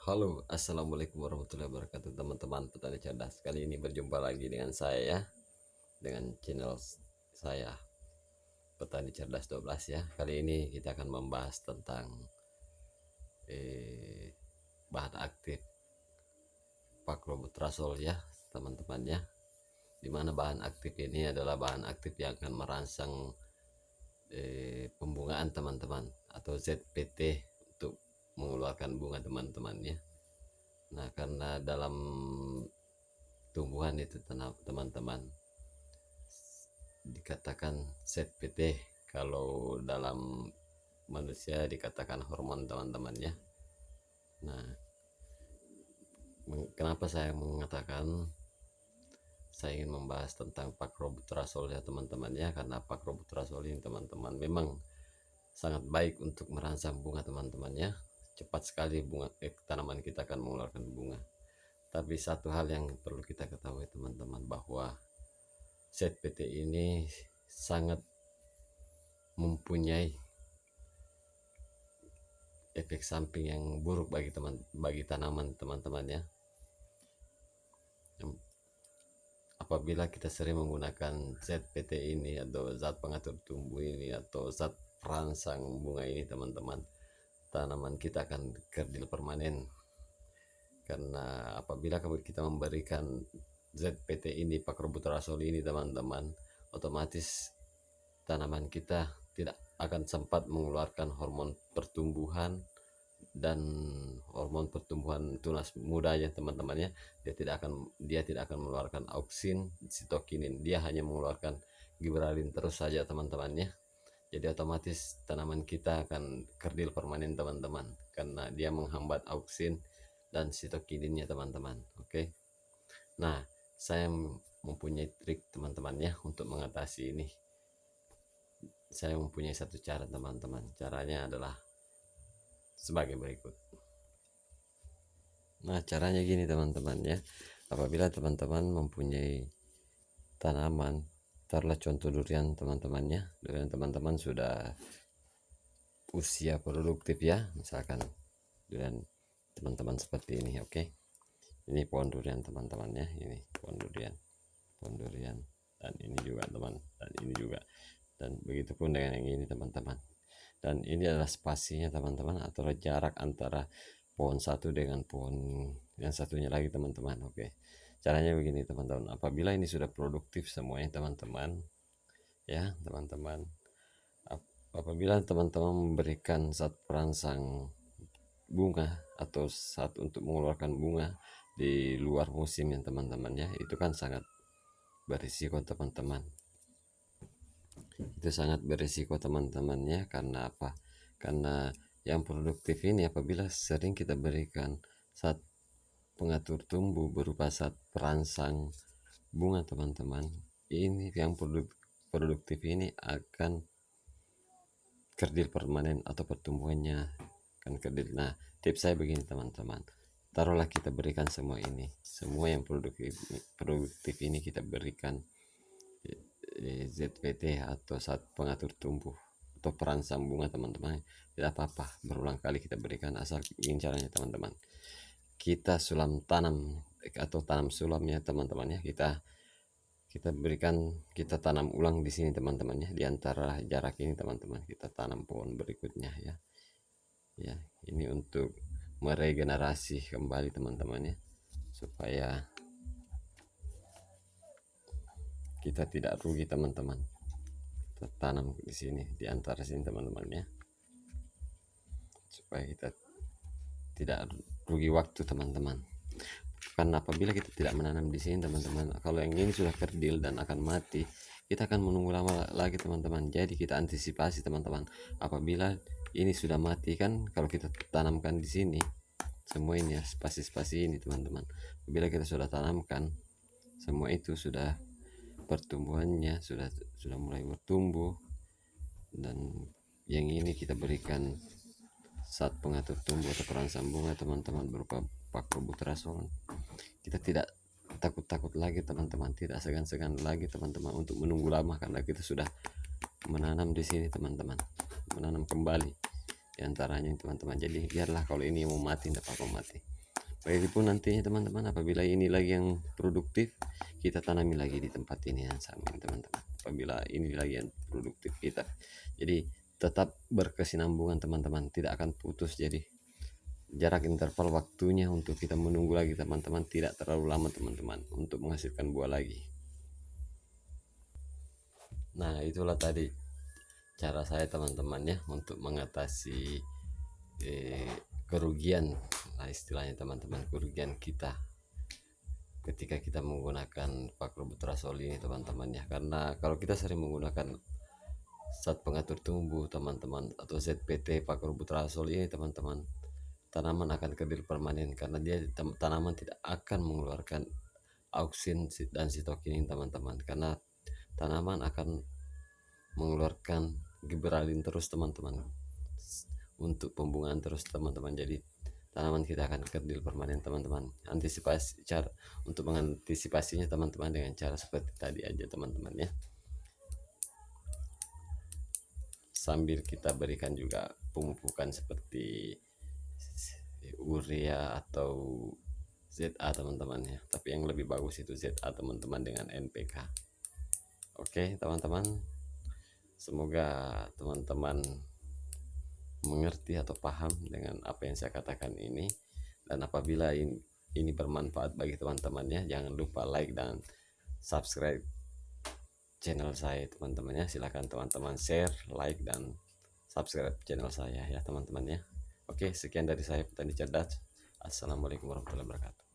Halo, assalamualaikum warahmatullahi wabarakatuh, teman-teman petani cerdas. Kali ini berjumpa lagi dengan saya ya, dengan channel saya Petani Cerdas 12 ya. Kali ini kita akan membahas tentang bahan aktif Paklobutrasol ya, teman-teman ya. Dimana bahan aktif ini adalah bahan aktif yang akan merangsang pembungaan teman-teman, atau ZPT, untuk mengeluarkan bunga teman-teman ya. Nah, karena dalam tumbuhan itu teman-teman dikatakan ZPT, kalau dalam manusia dikatakan hormon teman-teman ya. Nah, kenapa saya mengatakan saya ingin membahas tentang Paklobutrasol ya teman-teman ya, karena Paklobutrasol ini teman-teman memang sangat baik untuk merangsang bunga teman-teman ya. Cepat sekali bunga tanaman kita akan mengeluarkan bunga. Tapi satu hal yang perlu kita ketahui teman-teman, bahwa ZPT ini sangat mempunyai efek samping yang buruk bagi tanaman teman-teman ya. Apabila kita sering menggunakan ZPT ini, atau zat pengatur tumbuh ini, atau zat perangsang bunga ini teman-teman, tanaman kita akan kerdil permanen. Karena apabila kita memberikan ZPT ini, Paklobutrasol ini teman-teman, otomatis tanaman kita tidak akan sempat mengeluarkan hormon pertumbuhan dan hormon pertumbuhan tunas muda ya teman-teman ya. Dia tidak akan mengeluarkan auksin, sitokinin, dia hanya mengeluarkan giberalin terus saja teman-teman ya. Jadi otomatis tanaman kita akan kerdil permanen teman-teman, karena dia menghambat auksin dan sitokininnya teman-teman. Oke. Nah, saya mempunyai trik teman-teman ya untuk mengatasi ini. Saya mempunyai satu cara teman-teman. Caranya adalah sebagai berikut. Nah, caranya gini teman-teman ya. Apabila teman-teman mempunyai tanaman, taruhlah contoh durian teman-teman ya. Durian teman-teman sudah usia produktif ya. Misalkan durian teman-teman seperti ini, oke. Ini pohon durian teman-teman ya. Ini pohon durian. Dan ini juga dan ini juga. Dan begitu pun dengan yang ini teman-teman. Dan ini adalah spasinya teman-teman, atau jarak antara pohon satu dengan pohon yang satunya lagi teman-teman. Oke, caranya begini teman-teman. Apabila ini sudah produktif semuanya teman-teman ya, teman-teman, apabila teman-teman memberikan zat perangsang bunga atau zat untuk mengeluarkan bunga di luar musim ya teman-teman ya, itu kan sangat berisiko teman-teman. Itu sangat berisiko teman-teman ya. Karena apa? Karena yang produktif ini apabila sering kita berikan zat pengatur tumbuh berupa zat perangsang bunga teman-teman, ini yang produktif ini akan kerdil permanen atau pertumbuhannya akan kerdil. Nah, tips saya begini teman-teman, taruhlah kita berikan semua yang produktif ini kita berikan ZPT atau zat pengatur tumbuh atau perangsang bunga teman-teman, tidak apa-apa, berulang kali kita berikan. Asal ingin caranya teman-teman, kita sulam tanam atau tanam sulamnya teman-teman ya, kita berikan, kita tanam ulang di sini teman-teman ya, di antara jarak ini teman-teman, kita tanam pohon berikutnya ya. Ya, ini untuk meregenerasi kembali teman-teman ya, supaya kita tidak rugi teman-teman. Kita tanam di sini, di antara sini teman-teman ya, supaya kita tidak rugi waktu teman-teman. Karena apabila kita tidak menanam di sini teman-teman, kalau yang ini sudah kerdil dan akan mati, kita akan menunggu lama lagi teman-teman. Jadi kita antisipasi teman-teman. Apabila ini sudah mati kan, kalau kita tanamkan di sini semua ini ya, spasi-spasi ini teman-teman, apabila kita sudah tanamkan semua itu, sudah pertumbuhannya sudah mulai bertumbuh, dan yang ini kita berikan zat pengatur tumbuh atau perangsang bunga teman-teman berupa Paklobutrasol, kita tidak takut-takut lagi teman-teman, tidak segan-segan lagi teman-teman untuk menunggu lama, karena kita sudah menanam di sini teman-teman, menanam kembali di antaranya teman-teman. Jadi biarlah kalau ini mau mati tidak apa-apa mati, Begitupun nantinya teman-teman, apabila ini lagi yang produktif, kita tanami lagi di tempat ini yang sama ini teman-teman. Apabila ini lagi yang produktif kita, jadi tetap berkesinambungan teman-teman, tidak akan putus. Jadi jarak interval waktunya untuk kita menunggu lagi teman-teman tidak terlalu lama teman-teman untuk menghasilkan buah lagi. Nah itulah tadi cara saya teman-teman ya untuk mengatasi kerugian lah istilahnya teman-teman, kerugian kita ketika kita menggunakan Fluorobutrasol ini teman-teman ya. Karena kalau kita sering menggunakan zat pengatur tumbuh teman-teman atau ZPT Fluorobutrasol ini teman-teman, tanaman akan kerdil permanen karena dia tanaman tidak akan mengeluarkan auksin dan sitokin teman-teman, karena tanaman akan mengeluarkan giberalin terus teman-teman untuk pembungaan terus teman-teman. Jadi tanaman kita akan kerdil permanen teman-teman. Antisipasi cara untuk mengantisipasinya teman-teman dengan cara seperti tadi aja teman-teman ya, sambil kita berikan juga pemupukan seperti urea atau ZA teman-teman ya, tapi yang lebih bagus itu ZA teman-teman dengan NPK. Oke teman-teman, semoga teman-teman mengerti atau paham dengan apa yang saya katakan ini. Dan apabila ini bermanfaat bagi teman-temannya, jangan lupa like dan subscribe channel saya teman-teman ya. Silahkan teman-teman share, like dan subscribe channel saya ya teman-teman ya. Oke, sekian dari saya Petani Cerdas. Assalamualaikum warahmatullahi wabarakatuh.